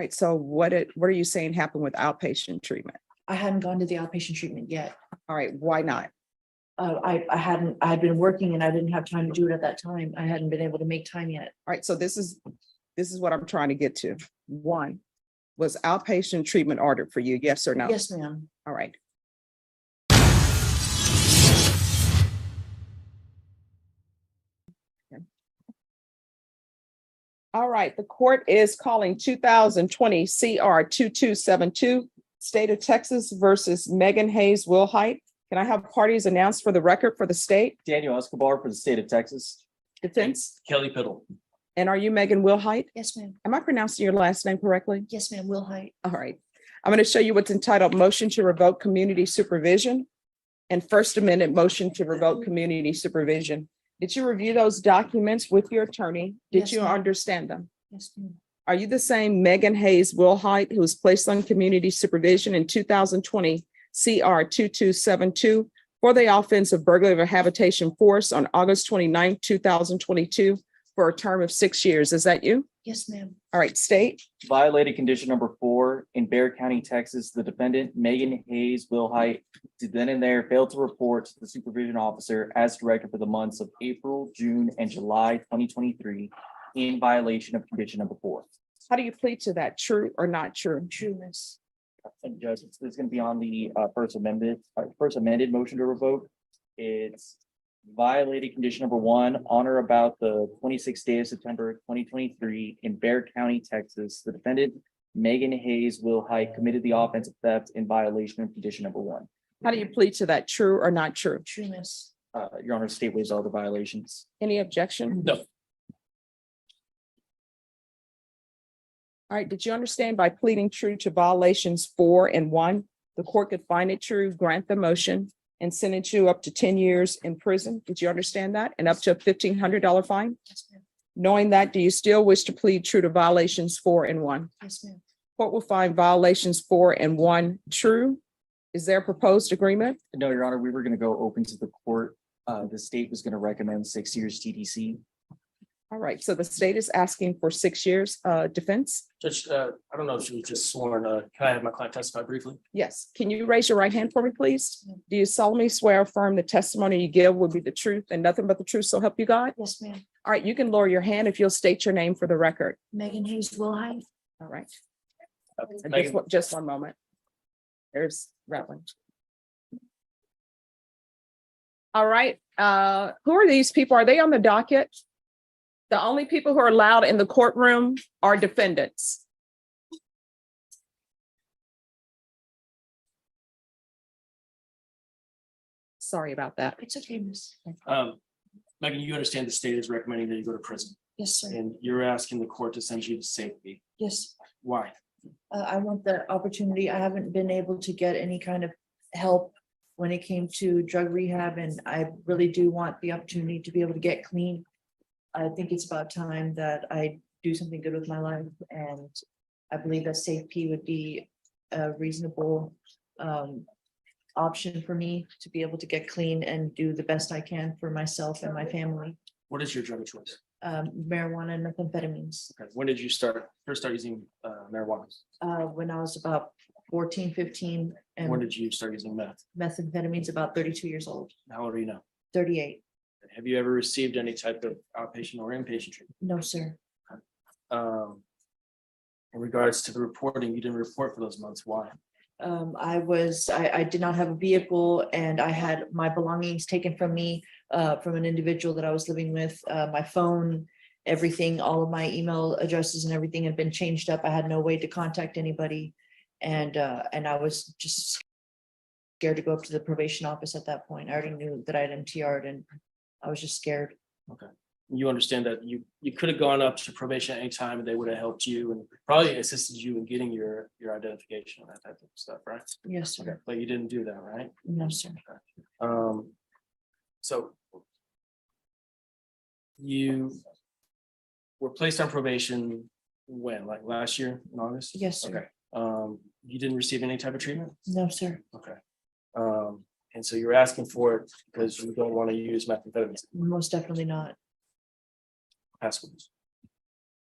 right, so what are you saying happened with outpatient treatment? I hadn't gone to the outpatient treatment yet. All right, why not? I had been working and I didn't have time to do it at that time. I hadn't been able to make time yet. All right, so this is what I'm trying to get to. One, was outpatient treatment ordered for you? Yes or no? Yes, ma'am. All right. Okay. All right, the court is calling 2020 CR 2272, State of Texas versus Megan Hayes Wilhight. Can I have parties announced for the record for the state? Daniel Escobar for the state of Texas. Defense. Kelly Piddle. And are you Megan Wilhight? Yes, ma'am. Am I pronouncing your last name correctly? Yes, ma'am. Wilhight. All right. I'm going to show you what's entitled Motion to Revoke Community Supervision and First Amendment Motion to Revoke Community Supervision. Did you review those documents with your attorney? Did Yes, you ma'am. understand them? Yes, ma'am. Are you the same Megan Hayes Wilhight who was placed on community supervision in 2020 CR 2272 for the offense of burglary of a habitation force on August 29, 2022 for a term of 6 years? Is that you? Yes, ma'am. All right, state. Violated condition number 4 in Bexar County, Texas. The defendant, Megan Hayes Wilhight, did then and there failed to report to the supervision officer as directed for the months of April, June, and July 2023 in violation of condition number 4. How do you plead to that? True or not true? True, miss. And Judge, it's going to be on the first amended motion to revoke. It's violated condition number 1 on or about the 26th day of September 2023 in Bexar County, Texas. The defendant, Megan Hayes Wilhight, committed the offense of theft in violation of condition number 1. How do you plead to that? True or not true? True, miss. Your Honor, state waives all the violations. Any objection? No. All right, did you understand by pleading true to violations 4 and 1, the court could find it true, grant the motion, and sentence you up to 10 years in prison? Did you understand that? And up to a $1,500 fine? Yes, ma'am. Knowing that, do you still wish to plead true to violations 4 and 1? Yes, ma'am. Court will find violations 4 and 1 true. Is there a proposed agreement? No, Your Honor, we were going to go open to the court. The state was going to recommend 6 years TDC. All right, so the state is asking for 6 years, defense? Judge, I don't know if she was just sworn. Can I have my client testify briefly? Yes. Can you raise your right hand for me, please? Do you solemnly swear or affirm the testimony you give will be the truth and nothing but the truth, so help you God? Yes, ma'am. All right, you can lower your hand if you'll state your name for the record. Megan Hayes Wilhight. All right. Megan. Just one moment. There's Rattling. All right, who are these people? Are they on the docket? The only people who are allowed in the courtroom are defendants. Sorry about that. It's okay, miss. Megan, you understand the state is recommending that you go to prison, Yes, sir. and you're asking the court to send you to safety. Yes. Why? I want the opportunity. I haven't been able to get any kind of help when it came to drug rehab, and I really do want the opportunity to be able to get clean. I think it's about time that I do something good with my life, and I believe that safety would be a reasonable option for me to be able to get clean and do the best I can for myself and my family. What is your drug of choice? Marijuana and methamphetamines. Okay. When did you first start using marijuana? When I was about 14, 15, When and did you start using meth? methamphetamines about 32 years old, How old are you now? 38. Have you ever received any type of outpatient or inpatient treatment? No, sir. In regards to the reporting, you didn't report for those months. Why? I did not have a vehicle, and I had my belongings taken from me from an individual that I was living with. My phone, everything, all of my email addresses and everything had been changed up. I had no way to contact anybody. And I was just scared to go up to the probation office at that point. I already knew that I had MTR'd, and I was just scared. Okay. You understand that you could have gone up to probation at any time and they would have helped you and probably assisted you in getting your identification and that type of stuff, right? Yes, Okay, sir. but you didn't do that, right? No, sir. So you were placed on probation when, like last year in August? Yes, sir. Okay. You didn't receive any type of treatment? No, sir. Okay. And so you're asking for it because you don't want to use methamphetamine. Most definitely not. Passwords.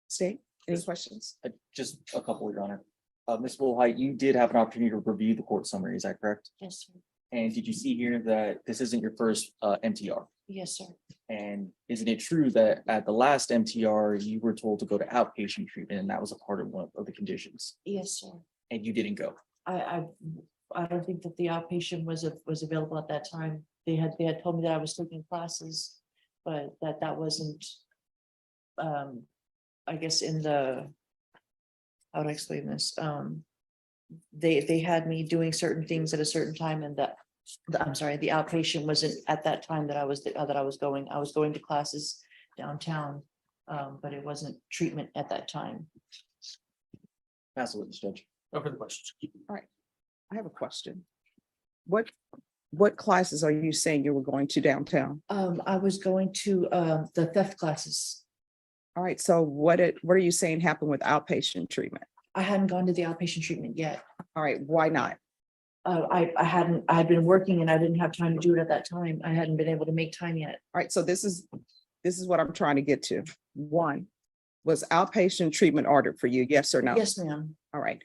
State. Any questions? Just a couple, Your Honor. Ms. Wilhight, you did have an opportunity to review the court summary, is that correct? Yes, sir. And did you see here that this isn't your first MTR? Yes, sir. And isn't it true that at the last MTR, you were told to go to outpatient treatment and that was a part of one of the conditions Yes, sir. and you didn't go? I don't think that the outpatient was available at that time. They had told me that I was taking classes, but that wasn't. I guess in the. How would I explain this? They had me doing certain things at a certain time, and I'm sorry, the outpatient wasn't at that time that I was going. I was going to classes downtown, but it wasn't treatment at that time. Pass the witness, Judge. No further questions. I have a question. What classes are you saying you were going to downtown? I was going to the theft classes. All right, so what are you saying happened with outpatient treatment? I hadn't gone to the outpatient treatment yet. All right, why not? I had been working and I didn't have time to do it at that time. I hadn't been able to make time yet. All right, so this is what I'm trying to get to. One, was outpatient treatment ordered for you? Yes or no? Yes, ma'am. All right.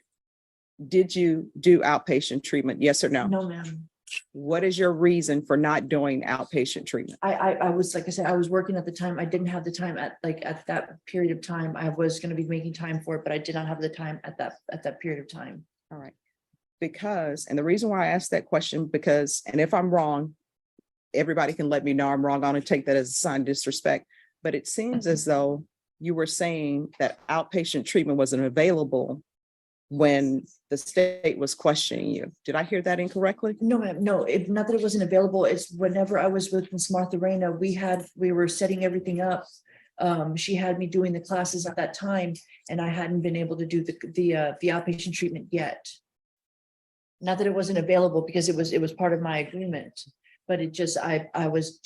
Did you do outpatient treatment? Yes or no? No, ma'am. What is your reason for not doing outpatient treatment? I was, like I said, I was working at the time. I didn't have the time at that period of time. I was going to be making time for it, but I did not have the time at that period of time. All right. Because, and the reason why I asked that question, because, and if I'm wrong, everybody can let me know I'm wrong. I'm going to take that as a sign of disrespect. But it seems as though you were saying that outpatient treatment wasn't available when the state was questioning you. Did I hear that incorrectly? No, ma'am. No, not that it wasn't available. It's whenever I was with Ms. Martha Reyna, we were setting everything up. She had me doing the classes at that time, and I hadn't been able to do the outpatient treatment yet. Not that it wasn't available, because it was part of my agreement, but it just,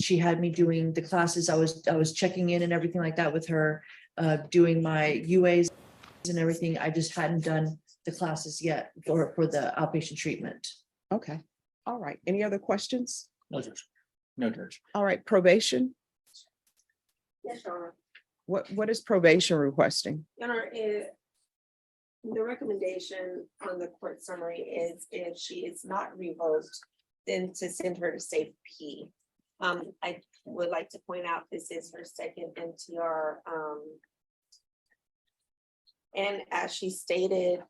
she had me doing the classes. I was checking in and everything like that with her, doing my UAs and everything. I just hadn't done the classes yet for the outpatient treatment. Okay. All right. Any other questions? No, Judge. No, Judge. All right. Probation. Yes, Your Honor. What is probation requesting? Your Honor, the recommendation on the court summary is if she is not revoked, then to send her to safe P. I would like to point out this is her second MTR. And as she stated,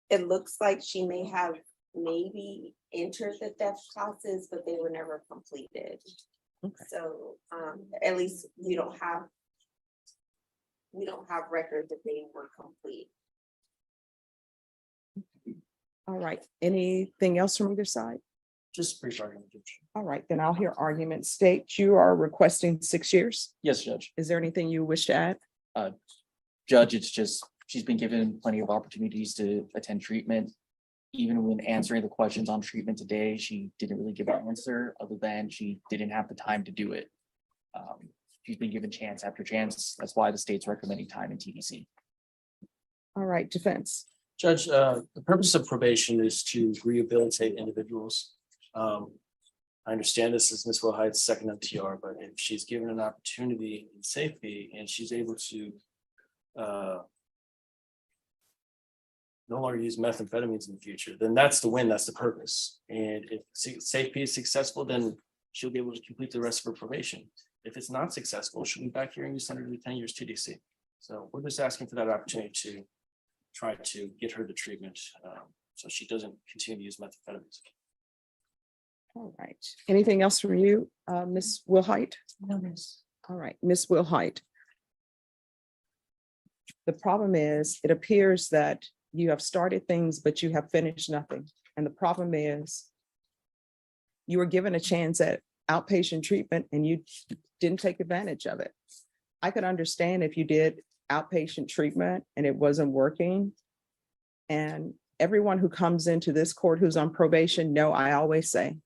it looks like she may have maybe entered the theft classes, but they were never completed. Okay. So at least we don't have record that they were complete. All right. Anything else from either side? Just brief argument, Judge. All right, then I'll hear argument state. You are requesting 6 years. Yes, Judge. Is there anything you wish to add? Judge, it's just, she's been given plenty of opportunities to attend treatment. Even when answering the questions on treatment today, she didn't really give an answer, other than she didn't have the time to do it. She's been given chance after chance. That's why the state's recommending time in TDC. All right, defense. Judge, the purpose of probation is to rehabilitate individuals. I understand this is Ms. Wilhite's second MTR, but if she's given an opportunity in safety and she's able to no longer use methamphetamines in the future, then that's the win, that's the purpose. And if safety is successful, then she'll be able to complete the rest of her probation. If it's not successful, she'll be back here and you send her to 10 years TDC. So we're just asking for that opportunity to try to get her to treatment so she doesn't continue to use methamphetamines. All right. Anything else from you, Ms. Wilhight? No, miss. All right, Ms. Wilhight. The problem is, it appears that you have started things, but you have finished nothing. And the problem is, you were given a chance at outpatient treatment and you didn't take advantage of it. I could understand if you did outpatient treatment and it wasn't working. And everyone who comes into this court who's on probation, no, I always say,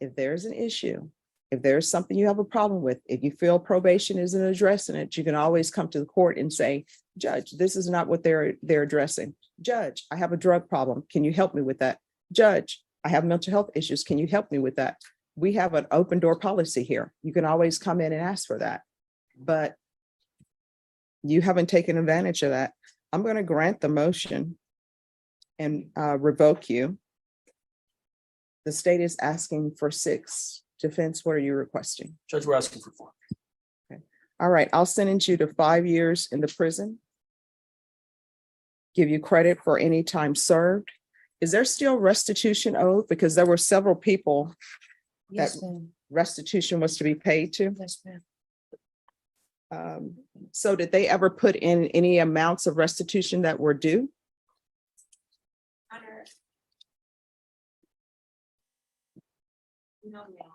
if there's an issue, if there's something you have a problem with, if you feel probation isn't addressing it, you can always come to the court and say, Judge, this is not what they're addressing. Judge, I have a drug problem. Can you help me with that? Judge, I have mental health issues. Can you help me with that? We have an open door policy here. You can always come in and ask for that. But You haven't taken advantage of that. I'm going to grant the motion and revoke you. The state is asking for 6. Defense, what are you requesting? Judge, we're asking for 4. All right, I'll sentence you to 5 years in the prison. Give you credit for any time served. Is there still restitution owed? Because there were several people Yes, ma'am. restitution was to be paid to. Yes, ma'am. So did they ever put in any amounts of restitution that were due? Honor. No, ma'am.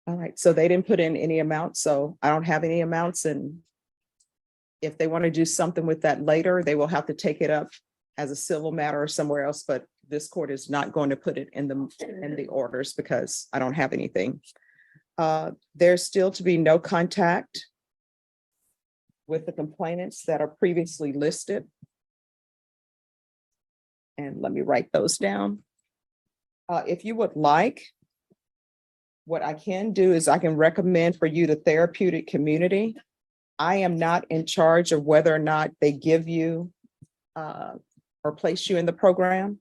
All right, so they didn't put in any amounts, so I don't have any amounts, and if they want to do something with that later, they will have to take it up as a civil matter or somewhere else, but this court is not going to put it in the orders because I don't have anything. There's still to be no contact with the complainants that are previously listed. And let me write those down. If you would like, what I can do is I can recommend for you the therapeutic community. I am not in charge of whether or not they give you or place you in the program.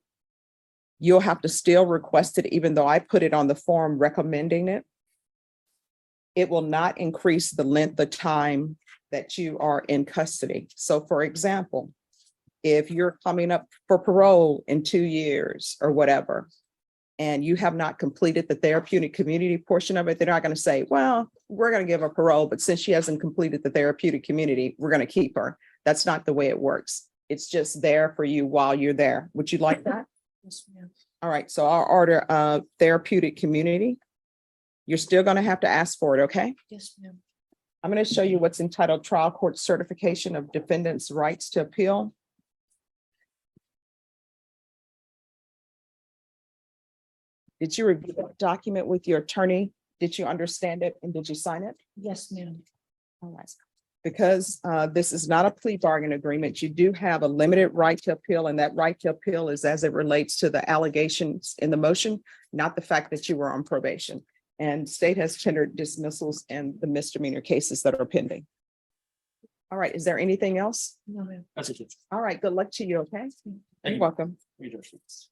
You'll have to still request it, even though I put it on the form recommending it. It will not increase the length of time that you are in custody. So for example, if you're coming up for parole in 2 years or whatever, and you have not completed the therapeutic community portion of it, they're not going to say, well, we're going to give her parole, but since she hasn't completed the therapeutic community, we're going to keep her. That's not the way it works. It's just there for you while you're there. Would you like that? Yes, ma'am. All right, so I'll order therapeutic community. You're still going to have to ask for it, okay? Yes, ma'am. I'm going to show you what's entitled Trial Court Certification of Defendant's Rights to Appeal. Did you review that document with your attorney? Did you understand it and did you sign it? Yes, ma'am. All right. Because this is not a plea bargain agreement, you do have a limited right to appeal, and that right to appeal is as it relates to the allegations in the motion, not the fact that you were on probation. And state has tendered dismissals and the misdemeanor cases that are pending. All right, is there anything else? No, ma'am. That's it. All right, good luck to you, okay? You're you. welcome. Read your sheets.